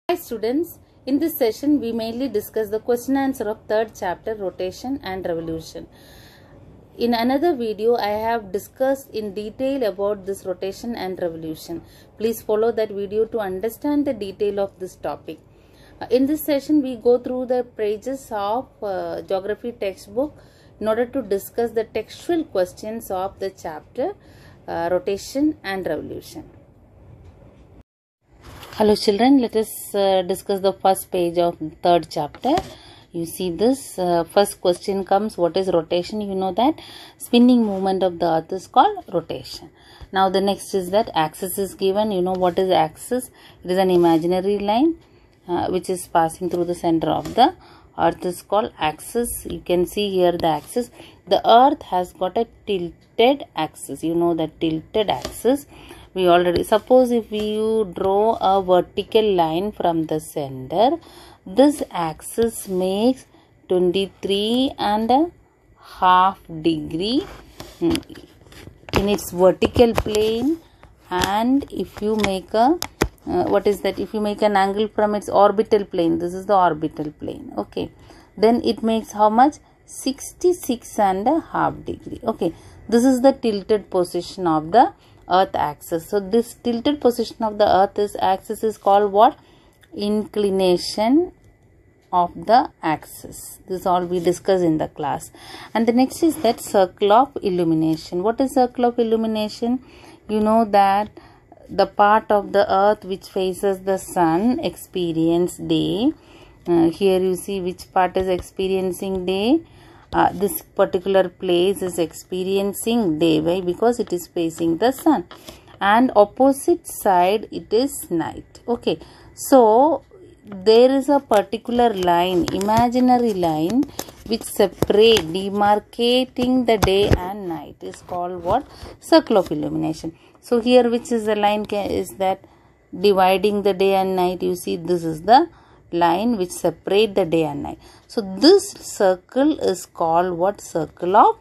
Hi students, in this session we mainly discuss the question answer of third chapter, rotation and revolution. In another video I have discussed in detail about this rotation and revolution. Please follow that video to understand the detail of this topic. In this session we go through the pages of geography textbook in order to discuss the textual questions of the chapter rotation and revolution. Hello children, let us discuss the first page of third chapter. You see this first question comes, what is rotation? You know that spinning movement of the earth is called rotation. Now the next is that axis is given. You know what is axis? It is an imaginary line which is passing through the center of the earth is called axis. You can see here the axis. The earth has got a tilted axis. You know that tilted axis. We already suppose if you draw a vertical line from the center, this axis makes 23.5 degree in its vertical plane, and if you make a if you make an angle from its orbital plane, this is the orbital plane, okay, then it makes how much? 66.5 degree. Okay, this is the tilted position of the earth axis. So this tilted position of the earth axis is called what? Inclination of the axis. This all we discuss in the class. And the next is that circle of illumination. What is circle of illumination? You know that the part of the earth which faces the sun experience day. Here you see which part is experiencing day. This particular place is experiencing day. Why? Because it is facing the sun, and opposite side it is night. Okay, so there is a particular line, imaginary line, which separate, demarcating the day and night is called what? Circle of illumination. So here which is the line is that dividing the day and night? You see this is the line which separate the day and night. So this circle is called what? Circle of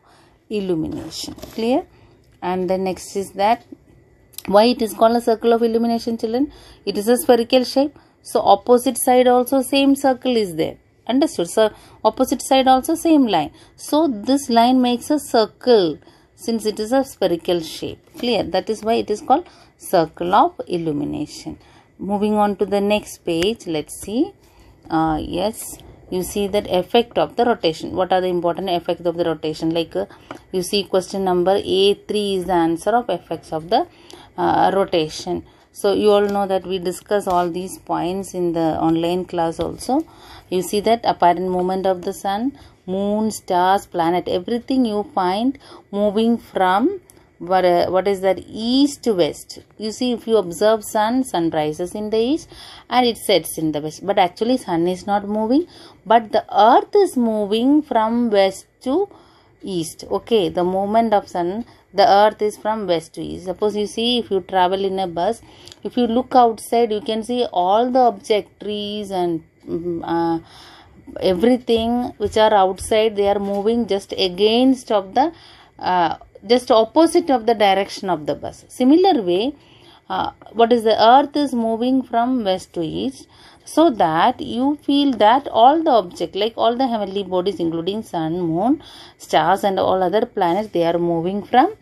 illumination. Clear? And the next is that why it is called a circle of illumination, children? It is a spherical shape. So opposite side also same circle is there. Understood? So opposite side also same line. So this line makes a circle since it is a spherical shape. Clear? That is why it is called circle of illumination. Moving on to the next page, let's see. Yes, you see that effect of the rotation. What are the important effects of the rotation? Like you see question number A3 is the answer of effects of the rotation. So you all know that we discuss all these points in the online class also. You see that apparent movement of the sun, moon, stars, planet, everything you find moving from what is that? East to west. You see, if you observe sun rises in the east and it sets in the west. But actually sun is not moving, but the earth is moving from west to east. Okay, the movement of sun, the earth is from west to east. Suppose you see, if you travel in a bus, if you look outside, you can see all the object, trees and everything which are outside, they are moving just against of the just opposite of the direction of the bus. Similar way, what is the earth is moving from west to east, so that you feel that all the object, like all the heavenly bodies including sun, moon, stars and all other planets, they are moving from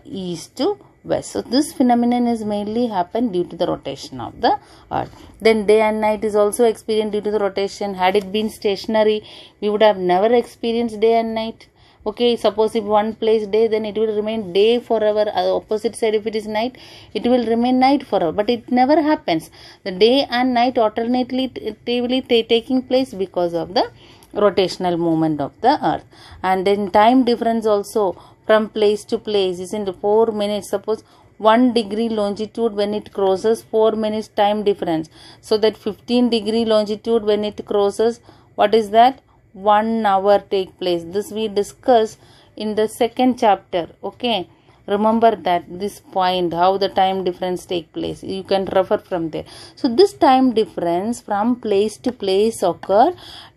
east to west. So this phenomenon is mainly happen due to the rotation of the earth. Then day and night is also experienced due to the rotation. Had it been stationary, we would have never experienced day and night. Okay, suppose if one place day, then it will remain day forever. Opposite side, if it is night, it will remain night forever. But it never happens. The day and night alternately taking place because of the rotational movement of the earth. And then time difference also from place to place is in the 4 minutes. Suppose 1 degree longitude, when it crosses 4 minutes time difference. So that 15 degree longitude when it crosses, what is that? 1 hour take place. This we discuss in the second chapter. Okay, remember that this point, how the time difference take place, you can refer from there. So this time difference from place to place occur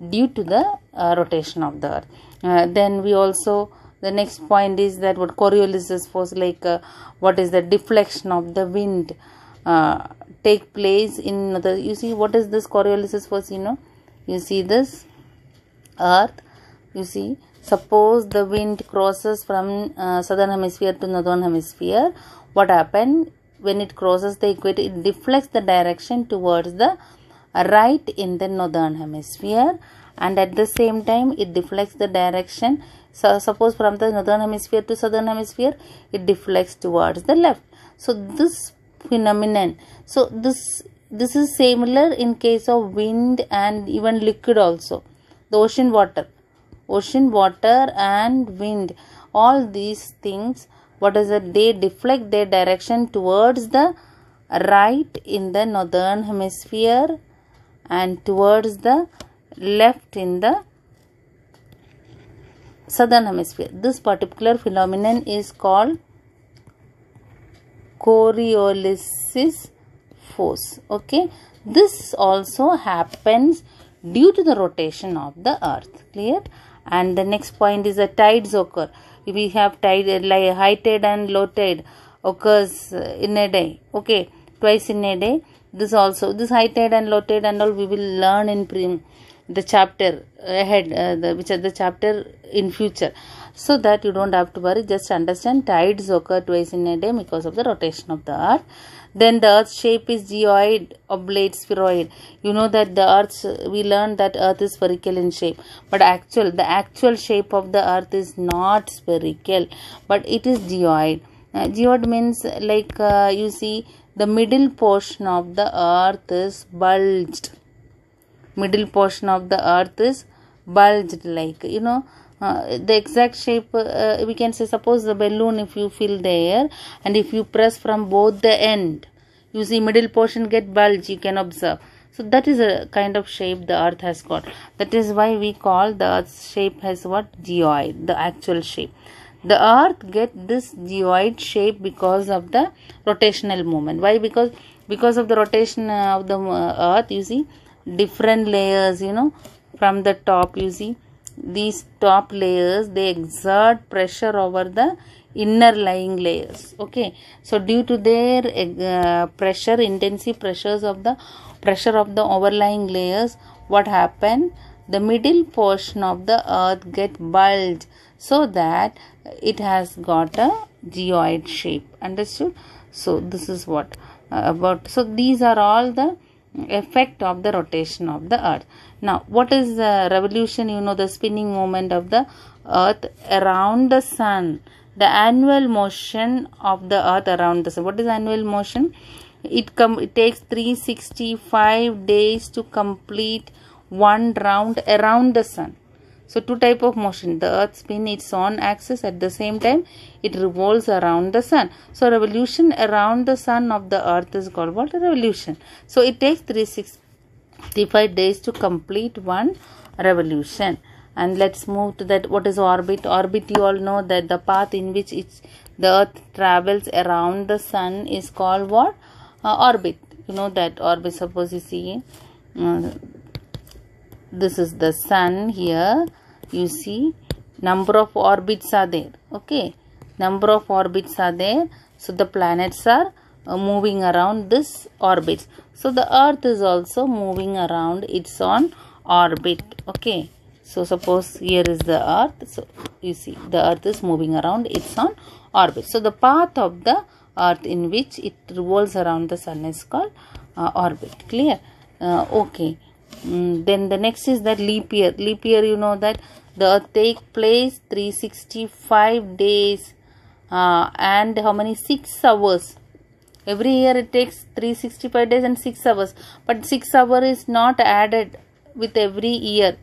due to the rotation of the earth. Then we also, the next point is that what Coriolis force, like what is the deflection of the wind take place in the, you see what is this Coriolis force, you see this earth, you see, suppose the wind crosses from southern hemisphere to northern hemisphere. What happened when it crosses the equator? It deflects the direction towards the right in the northern hemisphere, and at the same time it deflects the direction. So suppose from the northern hemisphere to southern hemisphere, it deflects towards the left. So this phenomenon, so this is similar in case of wind and even liquid also. The ocean water and wind, all these things, what is it? They deflect their direction towards the right in the northern hemisphere and towards the left in the southern hemisphere. This particular phenomenon is called Coriolis force. Okay, this also happens due to the rotation of the earth. Clear? And the next point is the tides occur. We have tide, like high tide and low tide occurs in a day. Okay, twice in a day. This also, this high tide and low tide and all we will learn in the chapter ahead, which are the chapter in future. So that you don't have to worry, just understand tides occur twice in a day because of the rotation of the earth. Then the earth's shape is geoid, oblate, spheroid. You know that the earth's, we learned that earth is spherical in shape, but the actual shape of the earth is not spherical, but it is geoid. Geoid means like you see the middle portion of the earth is bulged. Middle portion of the earth is bulged, like the exact shape, we can say, suppose the balloon, if you fill the air and if you press from both the end, you see middle portion get bulged, you can observe. So that is a kind of shape the earth has got. That is why we call the earth's shape as what? Geoid, the actual shape. The earth get this geoid shape because of the rotational movement. Why? Because of the rotation of the earth, you see different layers, from the top, you see these top layers, they exert pressure over the inner lying layers. Okay, so due to their pressure, intensive pressures of the overlying layers, what happened? The middle portion of the earth get bulged, so that it has got a geoid shape. Understood? So this is what about. So these are all the effect of the rotation of the earth. Now what is the revolution? The spinning movement of the earth around the sun, the annual motion of the earth around the sun. What is annual motion? It takes 365 days to complete one round around the sun. So two type of motion. The earth spins its own axis, at the same time it revolves around the sun. So revolution around the sun of the earth is called what? A revolution. So it takes 365 days to complete one revolution. And let's move to that. What is orbit? Orbit, you all know that the path in which the earth travels around the sun is called what? Orbit. You know that orbit. Suppose you see this is the sun here. You see number of orbits are there. Okay, number of orbits are there. So the planets are moving around this orbit. So the earth is also moving around its own orbit. Okay, so suppose here is the earth. So you see the earth is moving around its own orbit. So the path of the earth in which it revolves around the sun is called orbit. Clear? Okay. Then the next is that leap year. Leap year, you know that the earth take place 365 days and how many? 6 hours. Every year it takes 365 days and 6 hours. But 6 hours is not added with every year.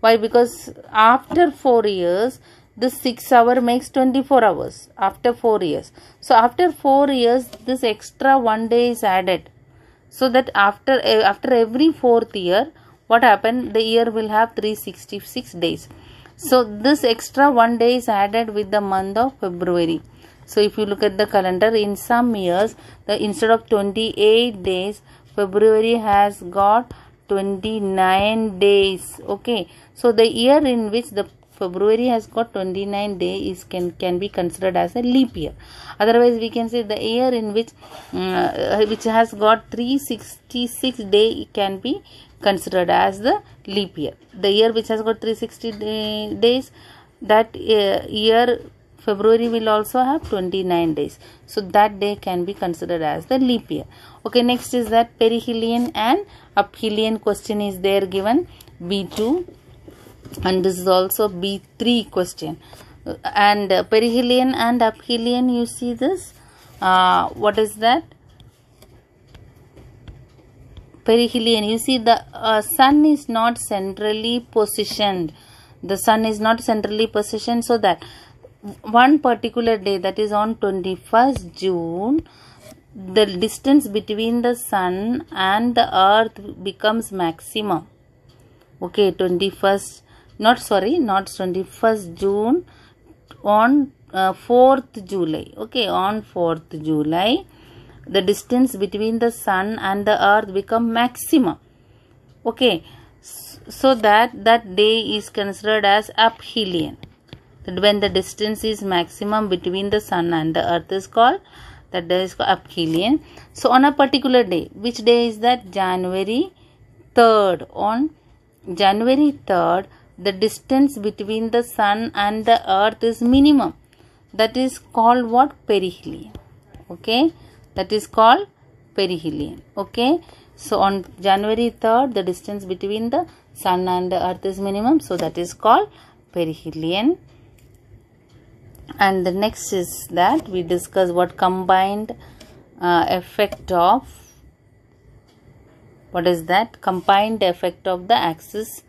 Why? Because after 4 years, this 6 hour makes 24 hours after 4 years. So after 4 years, this extra 1 day is added. So that after every 4th year, what happened? The year will have 366 days. So this extra 1 day is added with the month of February. So if you look at the calendar, in some years, instead of 28 days, February has got 29 days. Okay. So the year in which the February has got 29 days can be considered as a leap year. Otherwise we can say the year in which has got 366 day can be considered as the leap year. The year which has got 360 days, that year February will also have 29 days. So that day can be considered as the leap year. Okay, next is that perihelion and aphelion question is there given, B2, and this is also B3 question. And perihelion and aphelion, you see this, what is that? Perihelion, you see the sun is not centrally positioned. The sun is not centrally positioned, so that one particular day, that is on 21st June, the distance between the sun and the earth becomes maximum. Okay, 21st June, on 4th July. Okay, on 4th July, the distance between the sun and the earth become maximum. Okay, so that day is considered as aphelion. When the distance is maximum between the sun and the earth is called, that day is called aphelion. So on a particular day, which day is that? January 3rd. On January 3rd, the distance between the sun and the earth is minimum. That is called what? Perihelion. Okay, that is called perihelion. Okay, so on January 3rd, the distance between the sun and the earth is minimum, so that is called perihelion. And the next is that we discuss what combined effect of, what is that? Combined effect of the axis,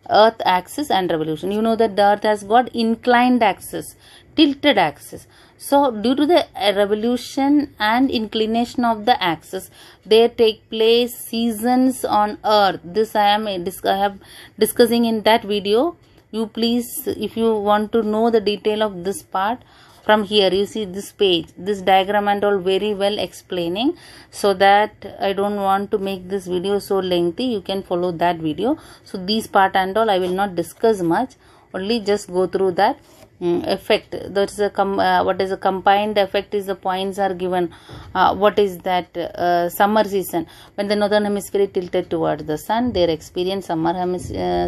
earth axis and revolution. You know that the earth has got inclined axis, tilted axis. So due to the revolution and inclination of the axis, there take place seasons on earth. This I have discussing in that video. You please, if you want to know the detail of this part, from here you see this page, this diagram and all very well explaining, so that I don't want to make this video so lengthy. You can follow that video. So these part and all I will not discuss much, only just go through that effect. That is a what is a combined effect is the points are given. What is that? Summer season, when the northern hemisphere is tilted towards the sun, they experience summer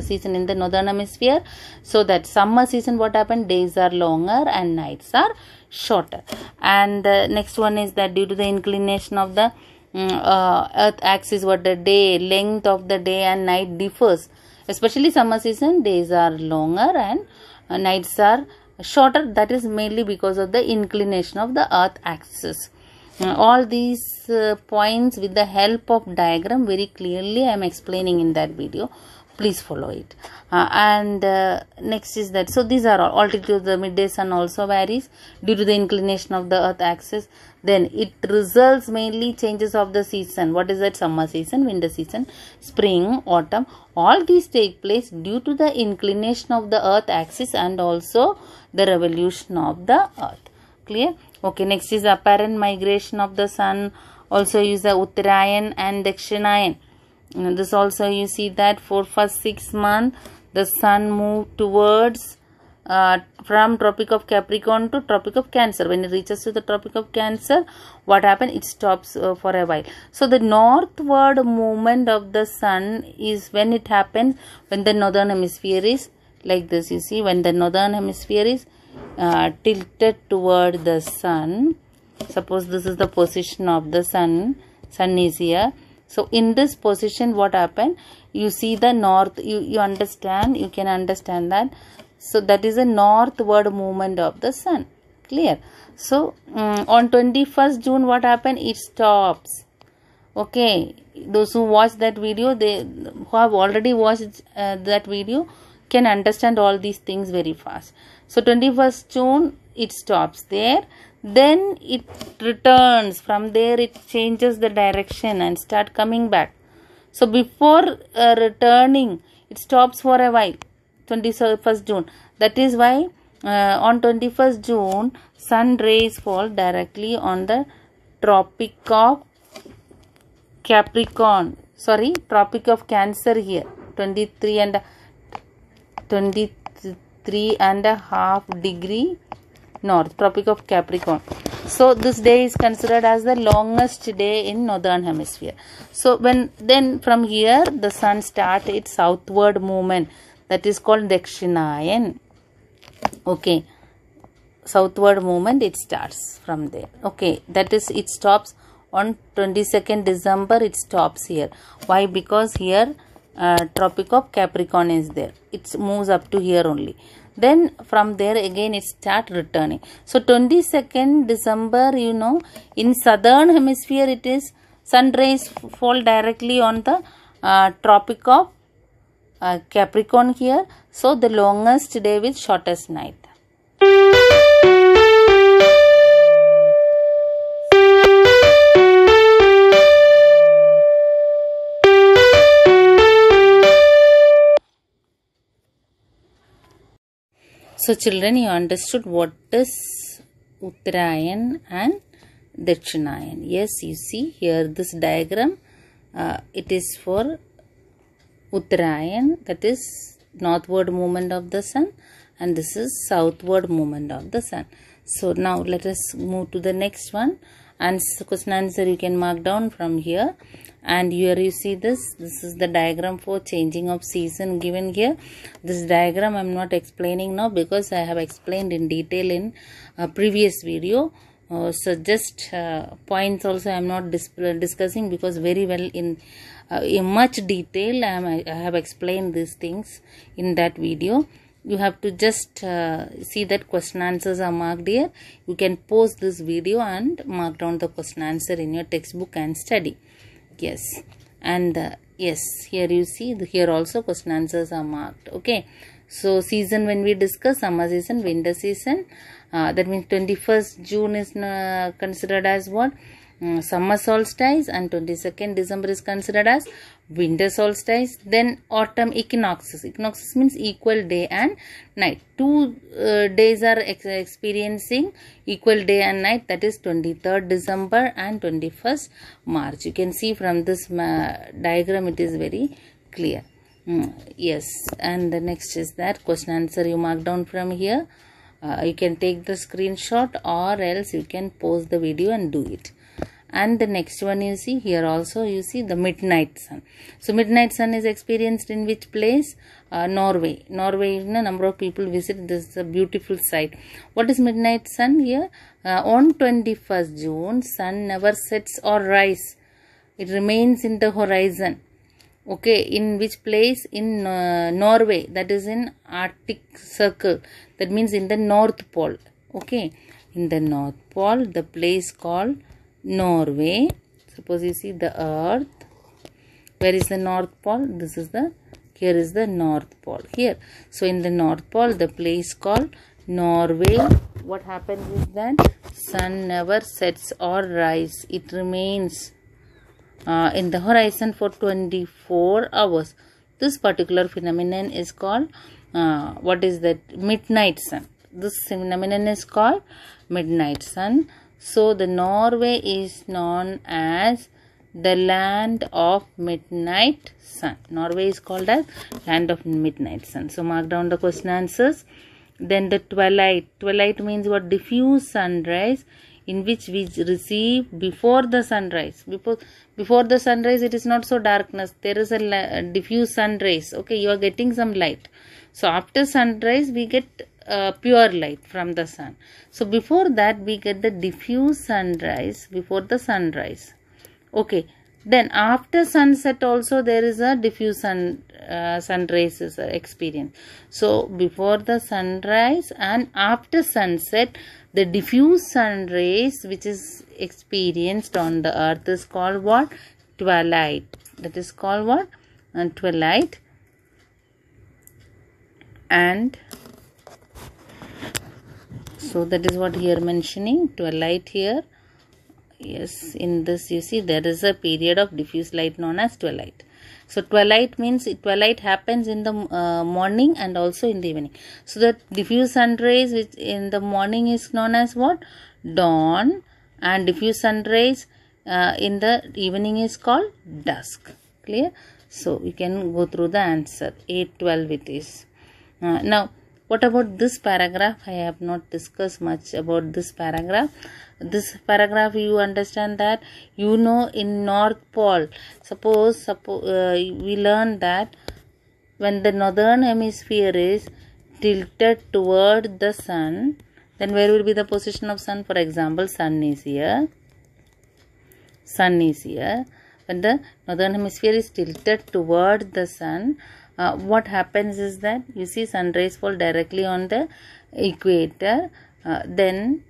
season in the northern hemisphere. So that summer season, what happened? Days are longer and nights are shorter. And the next one is that due to the inclination of the earth axis, what the day length of the day and night differs. Especially summer season, days are longer and nights are shorter. That is mainly because of the inclination of the earth axis. All these points with the help of diagram very clearly I am explaining in that video. Please follow it. Next is that, so these are all. Altitude of the midday sun also varies due to the inclination of the earth axis. Then it results mainly changes of the season. What is that? Summer season, winter season, spring, autumn. All these take place due to the inclination of the earth axis and also the revolution of the earth. Clear? Okay, next is apparent migration of the sun. Also use the Uttarayan and Dakshinayan. This also you see that for first 6 months the sun moved towards from Tropic of Capricorn to Tropic of Cancer. When it reaches to the Tropic of Cancer, what happens? It stops for a while. So the northward movement of the sun is when it happens when the northern hemisphere is like this. You see, when the northern hemisphere is tilted toward the sun. Suppose this is the position of the sun. Sun is here. So in this position, what happened? You see the north. You understand. You can understand that. So that is a northward movement of the sun. Clear? So on 21st June, what happened? It stops. Okay. Those who watch that video, who have already watched that video, can understand all these things very fast. So 21st June, it stops there. Then it returns. From there, it changes the direction and start coming back. So before returning, it stops for a while. 21st June. That is why on 21st June, sun rays fall directly on the Tropic of Capricorn. Sorry, Tropic of Cancer here. 23 3.5 degree north, Tropic of Capricorn. So this day is considered as the longest day in northern hemisphere. So then from here the sun starts its southward movement, that is called Dakshinayan. Okay, southward movement, it starts from there. Okay, that is, it stops on 22nd December. It stops here. Why? Because here Tropic of Capricorn is there. It moves up to here only. Then from there again it start returning. So 22nd December, you know, in southern hemisphere it is sun rays fall directly on the Tropic of Capricorn here. So the longest day with shortest night. So children, you understood what is Uttarayan and Dakshinayan. Yes, you see here this diagram, it is for Uttarayan, that is northward movement of the sun, and this is southward movement of the sun. So now let us move to the next one, and question answer you can mark down from here. And here you see this is the diagram for changing of season given here. This diagram I am not explaining now because I have explained in detail in a previous video. So just points also I am not discussing because very well in much detail I have explained these things in that video. You have to just see that question answers are marked here. You can pause this video and mark down the question answer in your textbook and study. Yes, and yes, here you see here also question answers are marked. Okay, so season when we discuss summer season, winter season, that means 21st June is considered as what? Summer solstice, and 22nd December is considered as winter solstice. Then autumn equinoxes. Equinoxes means equal day and night. 2 days are experiencing equal day and night, that is 23rd December and 21st March. You can see from this diagram it is very clear. Yes, and the next is that question answer you mark down from here. You can take the screenshot or else you can pause the video and do it. And the next one you see here also, you see the midnight sun. So midnight sun is experienced in which place? Norway. Norway, a number of people visit. This is a beautiful sight. What is midnight sun here? On 21st June, sun never sets or rise. It remains in the horizon. Okay, in which place? In Norway, that is in Arctic Circle. That means in the North Pole. Okay, in the North Pole, the place called Norway. Suppose you see the earth. Where is the North Pole? This is the, here is the North Pole here. So in the North Pole, the place called Norway. What happens is that sun never sets or rise. It remains in the horizon for 24 hours. This particular phenomenon is called what is that? Midnight sun. This phenomenon is called midnight sun. So the Norway is known as the land of midnight sun. Norway is called as land of midnight sun. So mark down the question answers. Then the twilight. Twilight means what? Diffuse sunrise, in which we receive before the sunrise. Before the sunrise it is not so darkness. There is a diffuse sunrise. Okay, you are getting some light. So after sunrise we get pure light from the sun. So before that we get the diffuse sunrise before the sunrise. Okay, then after sunset also there is a diffuse sunrise is experience. So before the sunrise and after sunset, the diffuse sun rays which is experienced on the earth is called what? Twilight. That is called what? Twilight. And so that is what here mentioning, twilight here. Yes, in this you see there is a period of diffuse light known as twilight. So twilight means twilight happens in the morning and also in the evening. So the diffuse sun rays which in the morning is known as what? Dawn, and diffuse sun rays in the evening is called dusk. Clear? So you can go through the answer. 8-12 it is. Now What about this paragraph? I have not discussed much about this paragraph. This paragraph, you understand that, in North Pole, suppose we learned that when the northern hemisphere is tilted toward the sun, then where will be the position of sun? For example, sun is here. Sun is here. When the northern hemisphere is tilted toward the sun, what happens is that you see sun rays fall directly on the equator. Then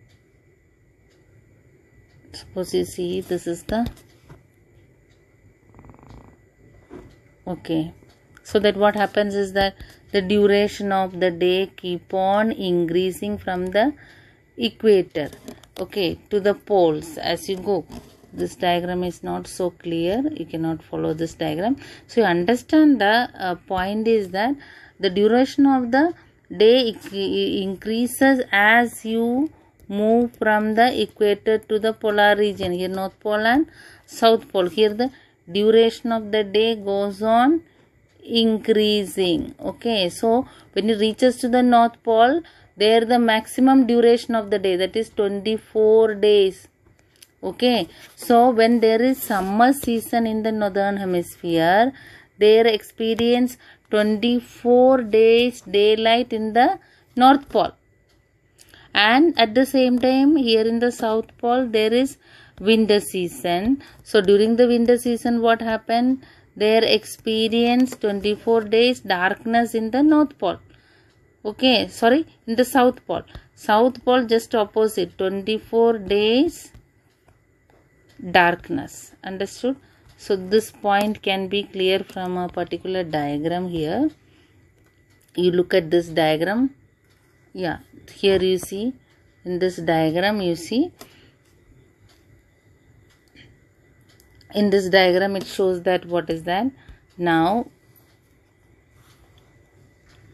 suppose you see this is the so that what happens is that the duration of the day keep on increasing from the equator to the poles as you go. This diagram is not so clear, you cannot follow this diagram. So you understand the point is that the duration of the day increases as you move from the equator to the polar region. Here North Pole and South Pole. Here the duration of the day goes on increasing. So when it reaches to the North Pole, there the maximum duration of the day, that is 24 days. So when there is summer season in the northern hemisphere, they experience 24 days daylight in the North Pole. And at the same time, here in the South Pole, there is winter season. So during the winter season, what happened? They experience 24 days darkness in the North Pole. In the South Pole. South Pole just opposite, 24 days darkness. Understood? So this point can be clear from a particular diagram here. You look at this diagram. Here you see, in this diagram you see, in this diagram it shows that what is that? Now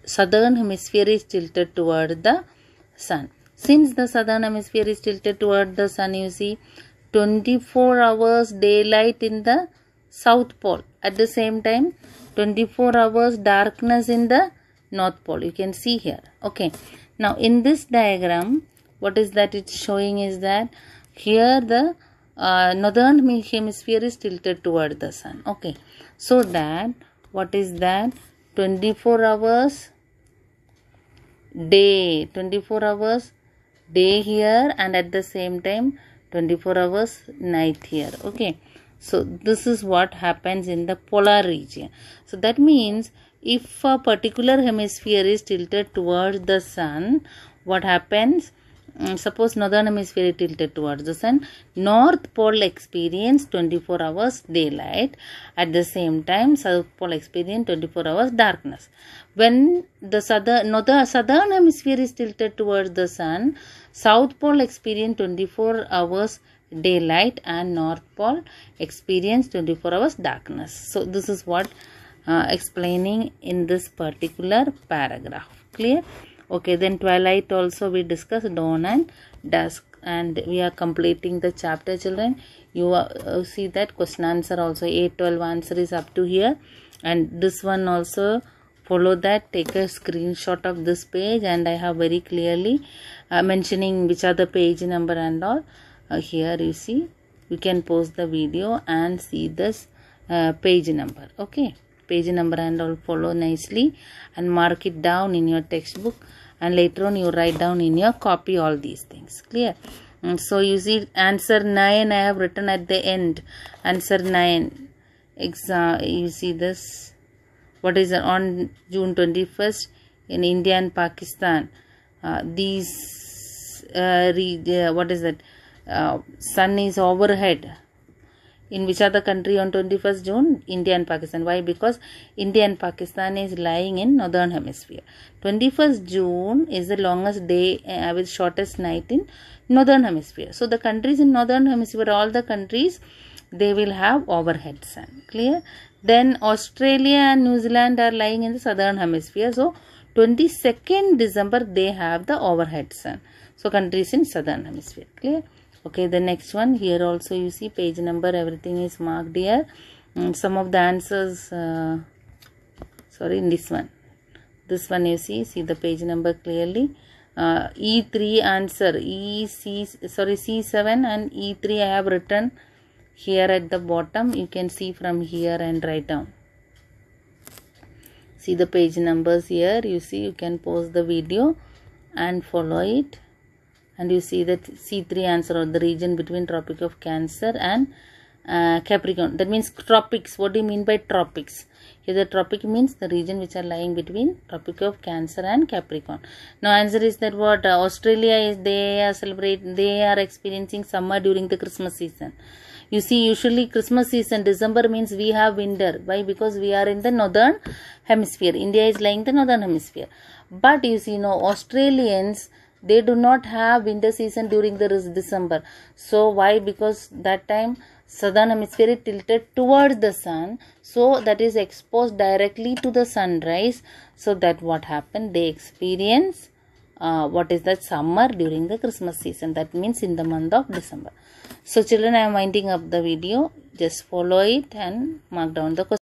southern hemisphere is tilted toward the sun. Since the southern hemisphere is tilted toward the sun, you see 24 hours daylight in the South Pole. At the same time, 24 hours darkness in the North Pole. You can see here. Now in this diagram, what is that it's showing is that here the northern hemisphere is tilted toward the sun. So that what is that? 24 hours day. 24 hours day here, and at the same time 24 hours night here. So this is what happens in the polar region. So that means if a particular hemisphere is tilted towards the sun, what happens? Suppose northern hemisphere is tilted towards the sun, North Pole experience 24 hours daylight. At the same time, South Pole experience 24 hours darkness. When the southern hemisphere is tilted towards the sun, South Pole experience 24 hours daylight and North Pole experience 24 hours darkness. So this is what explaining in this particular paragraph. Clear? Then twilight also we discussed, dawn and dusk, and we are completing the chapter, children. You see that question answer also 8-12 answer is up to here, and this one also follow that. Take a screenshot of this page, and I have very clearly mentioning which are the page number and all. Here you see, you can pause the video and see this page number. Page number and all follow nicely and mark it down in your textbook, and later on you write down in your copy all these things. Clear? So you see answer 9 I have written at the end. Answer 9. You see this. What is it? On June 21st in India and Pakistan, these what is that? Sun is overhead. In which other country on 21st June? India and Pakistan. Why? Because India and Pakistan is lying in northern hemisphere. 21st June is the longest day with shortest night in northern hemisphere. So the countries in northern hemisphere, all the countries, they will have overhead sun. Clear? Then Australia and New Zealand are lying in the southern hemisphere. So 22nd December they have the overhead sun. So countries in southern hemisphere. Clear? The next one, here also you see page number, everything is marked here. Some of the answers, in this one, This one you see the page number clearly. E3 answer, C7 and E3 I have written here at the bottom. You can see from here and write down. See the page numbers here. You see, you can pause the video and follow it. And you see that C3 answer, or the region between Tropic of Cancer and Capricorn. That means tropics. What do you mean by tropics? Here the tropic means the region which are lying between Tropic of Cancer and Capricorn. Now answer is that what Australia is, they are experiencing summer during the Christmas season. You see, usually Christmas season, December means we have winter. Why? Because we are in the northern hemisphere. India is lying in the northern hemisphere. But you see, no, Australians, they do not have winter season during the December. So why? Because that time southern hemisphere is tilted towards the sun. So that is exposed directly to the sunrise. So that what happened? They experience what is that summer during the Christmas season. That means in the month of December. So children, I am winding up the video. Just follow it and mark down the question.